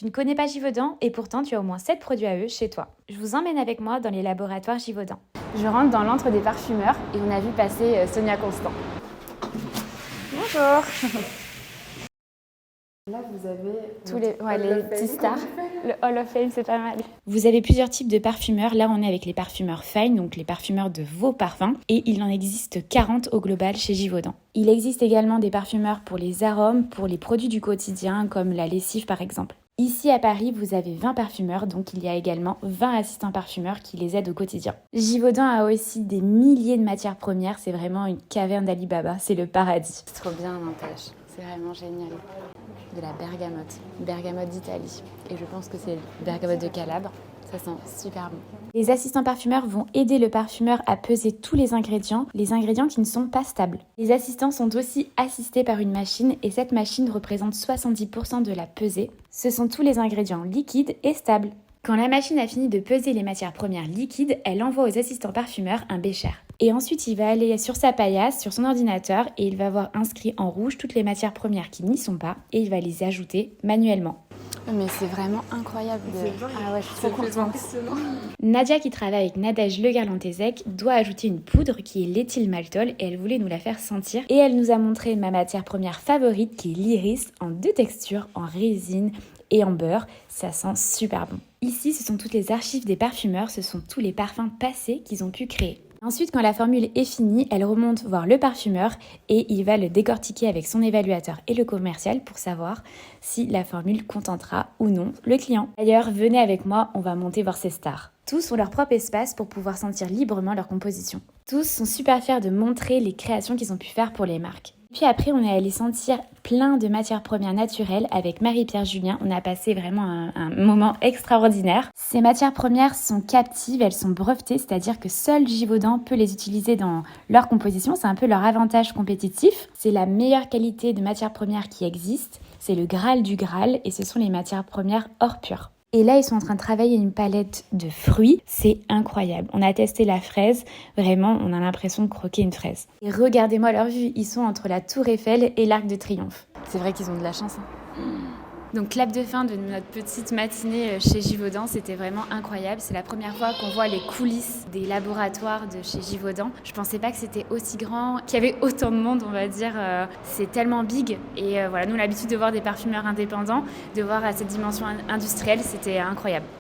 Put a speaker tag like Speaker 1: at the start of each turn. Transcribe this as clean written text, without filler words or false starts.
Speaker 1: Tu ne connais pas Givaudan et pourtant tu as au moins 7 produits à eux chez toi. Je vous emmène avec moi dans les laboratoires Givaudan. Je rentre dans l'antre des parfumeurs et on a vu passer Sonia Constant. Bonjour.
Speaker 2: Là, vous avez
Speaker 1: tous les petits stars. Le Hall of Fame, c'est pas mal. Vous avez plusieurs types de parfumeurs. Là, on est avec les parfumeurs fine, donc les parfumeurs de vos parfums. Et il en existe 40 au global chez Givaudan. Il existe également des parfumeurs pour les arômes, pour les produits du quotidien, comme la lessive par exemple. Ici à Paris, vous avez 20 parfumeurs, donc il y a également 20 assistants parfumeurs qui les aident au quotidien. Givaudan a aussi des milliers de matières premières, c'est vraiment une caverne d'Ali Baba, c'est le paradis. C'est trop bien, n'empêche, c'est vraiment génial. De la bergamote d'Italie. Et je pense que c'est bergamote de Calabre, ça sent super bon. Les assistants parfumeurs vont aider le parfumeur à peser tous les ingrédients qui ne sont pas stables. Les assistants sont aussi assistés par une machine et cette machine représente 70% de la pesée. Ce sont tous les ingrédients liquides et stables. Quand la machine a fini de peser les matières premières liquides, elle envoie aux assistants parfumeurs un bécher. Et ensuite, il va aller sur sa paillasse, sur son ordinateur, et il va voir inscrit en rouge toutes les matières premières qui n'y sont pas, et il va les ajouter manuellement. Mais c'est vraiment incroyable. Ah ouais, je suis trop contente. Nadia, qui travaille avec Nadège Le Garlantezec, doit ajouter une poudre qui est l'éthylmaltol et elle voulait nous la faire sentir. Et elle nous a montré ma matière première favorite qui est l'iris en 2 textures, en résine et en beurre. Ça sent super bon. Ici, ce sont toutes les archives des parfumeurs, ce sont tous les parfums passés qu'ils ont pu créer. Ensuite, quand la formule est finie, elle remonte voir le parfumeur et il va le décortiquer avec son évaluateur et le commercial pour savoir si la formule contentera ou non le client. D'ailleurs, venez avec moi, on va monter voir ces stars. Tous ont leur propre espace pour pouvoir sentir librement leur composition. Tous sont super fiers de montrer les créations qu'ils ont pu faire pour les marques. Puis après, on est allé sentir plein de matières premières naturelles avec Marie-Pierre Julien. On a passé vraiment un moment extraordinaire. Ces matières premières sont captives, elles sont brevetées, c'est-à-dire que seul Givaudan peut les utiliser dans leur composition. C'est un peu leur avantage compétitif. C'est la meilleure qualité de matières premières qui existe. C'est le Graal du Graal et ce sont les matières premières hors pur. Et là, ils sont en train de travailler une palette de fruits. C'est incroyable. On a testé la fraise. Vraiment, on a l'impression de croquer une fraise. Et regardez-moi leur vue. Ils sont entre la Tour Eiffel et l'Arc de Triomphe. C'est vrai qu'ils ont de la chance. Donc, clap de fin de notre petite matinée chez Givaudan. C'était vraiment incroyable. C'est la première fois qu'on voit les coulisses des laboratoires de chez Givaudan. Je pensais pas que c'était aussi grand, qu'il y avait autant de monde, on va dire. C'est tellement big. Et voilà, nous, on a l'habitude de voir des parfumeurs indépendants, de voir à cette dimension industrielle. C'était incroyable.